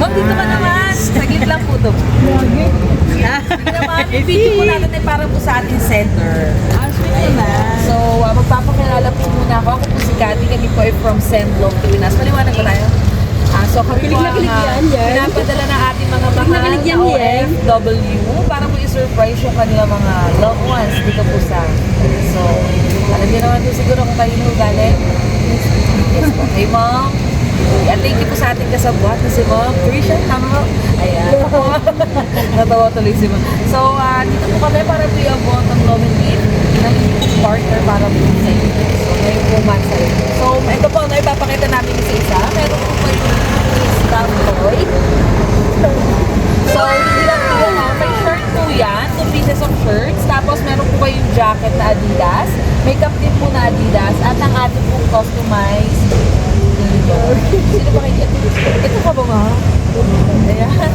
Ma'am, dito ka naman. Saglit lang po to. Sige naman, yung video po natin ay para po sa ating center. So, magpapakilala po muna ako. Ako po si Cathy. Kami po ay from Sendlong, Pilipinas. Maliwanag ba tayo? So, kami po ang pinapadala ng ating mga mahal na OFW para po i-surprise yung kanila mga loved ones dito po sa. So, alam niyo naman po siguro kung kayo nung galing. Yes po. Hey, Mom. At thank you po sa ating kasabwat na si Mom Trisha. Tama mo? Ayan. Natawa tuloy si Mom. So, dito po kami para po i-abot ang nominate ng partner para po sa inyo. So, ngayon po man sa inyo. So, ito po, ipapakita namin isa-isa. Meron po kayo stamp toy. So, hindi lang po yan. May shirt po yan. 2 pieces of shirts. Tapos, meron po kayong jacket na Adidas. May cap din po na Adidas. At ang ating po customized sino ba kayo? Ito ka ba nga? Ayan.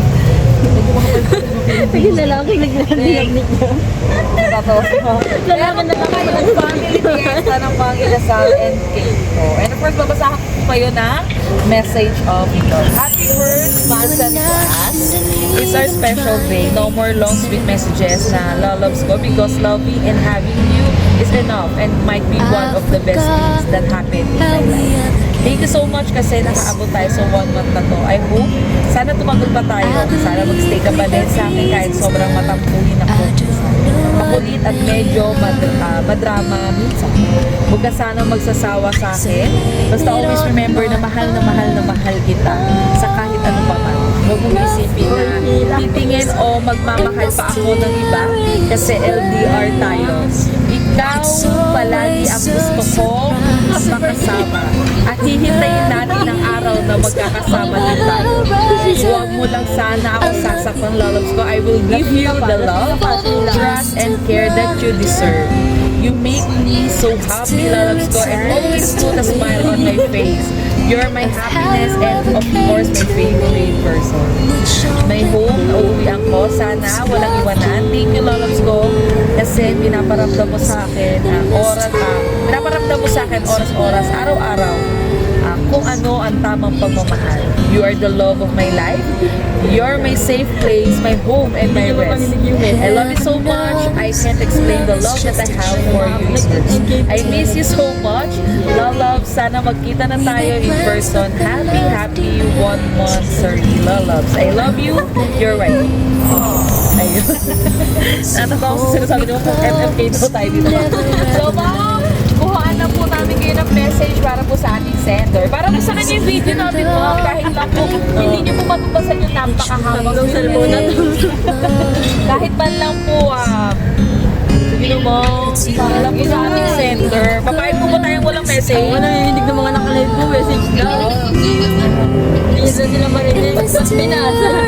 Sige, lalaki naglalagnik niya. Natatawa ko. Lalaki na lang kayo ang family fiesta ng Pangiliasal and Keiko. And of course, babasahan ko po kayo ng message of love. Happy first month to us. It's our special day. No more long sweet messages na loves ko because loving and having you is enough and might be one of the best things that happened in my life. Thank you so much kasi nakaabot tayo sa 1 month na to. I hope, sana tumagal pa tayo. Sana magstay ka pa din sa akin kahit sobrang matampuhin ako. Makulit at medyo madrama minsan. Huwag ka sana magsasawa sa akin. Basta always remember na mahal kita sa kahit ano pa man. Huwag mong isipin na titingin o magmamahal pa ako ng iba kasi LDR tayo. Ikaw palagi ang gusto ko makasama at hihintayin natin ang araw na magkakasama din tayo. Huwag mo lang sana ako sasaktan, loves ko. I will give you the love, trust, and care that you deserve. You make me so happy, loves ko, and always put a smile on my face. You're my happiness and of course my favorite person. My home, nauuwian ko. Sana walang iwanan. Thank you, loves ko. Kasi pinaparamdam mo sa akin oras-oras, araw-araw kung ano ang tamang pagmamahal. You are the love of my life. You're my safe place, my home, and my rest. I love you so much. I can't explain the love that I have for you. I miss you so much. Love, sana magkita na tayo in person. Happy 1 month, sorry. Loves. I love you. You're right. Ayun. Natatawa ko sa sinasabi mo kung MMK daw tayo dito. So, Mom, kuhaan na po namin kayo ng message para po sa ating sender. Para po sa kanya yung video natin po, kahit lang po, hindi niyo po matubasan yung napakahabang cellphone na to. Kahit man lang po, sige mo, para lang po sa ating sender. Papayag po ba tayong walang message? Wala narinig ng mga nakalive po, message daw. Hindi na sila marinig. Mas binasa.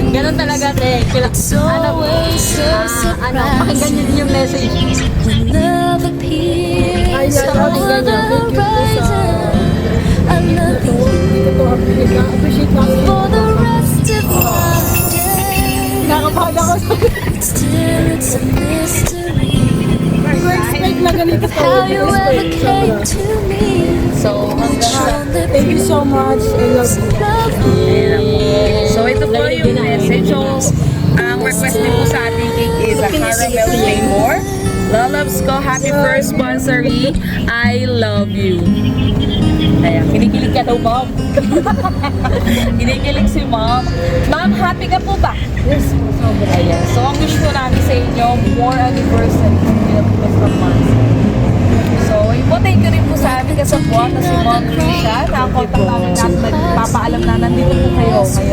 Ganon talaga, te. Pakinggan niyo din yung message. Ay, pakinggan niyo. Appreciate mo. Nakakapag ako sa expect na ganito po. So, hanggang sa... Thank you so much. I love you. So, ito po yung message. So, ang request din po sa ating cake is a caramel flavor. Loves ko, happy first sponsor-y. I love you. Ayan, kinikilig ka daw, Mom. Kinikilig si Mom. Ma'am, happy ka po ba? Yes, sobra. Ayan. So, ang wish ko namin sa inyo, more anniversary. Basta months. So, yun po, thank you rin po sa amin kasabwat na si Mom Trisha. Nakakontak namin natin, nagpapaalam na nandito po kayo ngayon. Kasi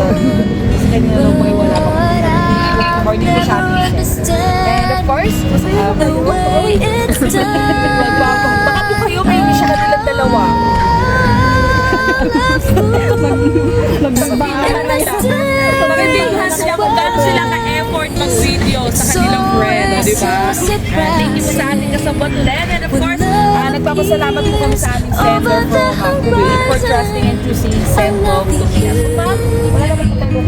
kanina lang po ay wala pa po. Morning po sa amin. And of course, masaya kayo. Baka po kayo, may siya kanilang dalawa. Magbabahan na siya. Makibilhan siya kung gano'n sila ka-effort mag-video sa kanilang friend, di ba? Thank you po sa ating kasabot ulit. And of course, nagpapasalamat po kami sa aming sender from Kuwait for trusting and choosing send love to me. Ma'am, wala naman po tayo.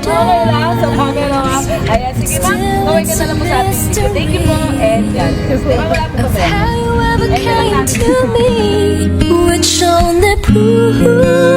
Okay lang, sa camera. Ayan, sige ma'am. Gawin ka na lang po sa ating video. Thank you po. And yan. Wala po ba? How you ever And came natin. to me, which only proves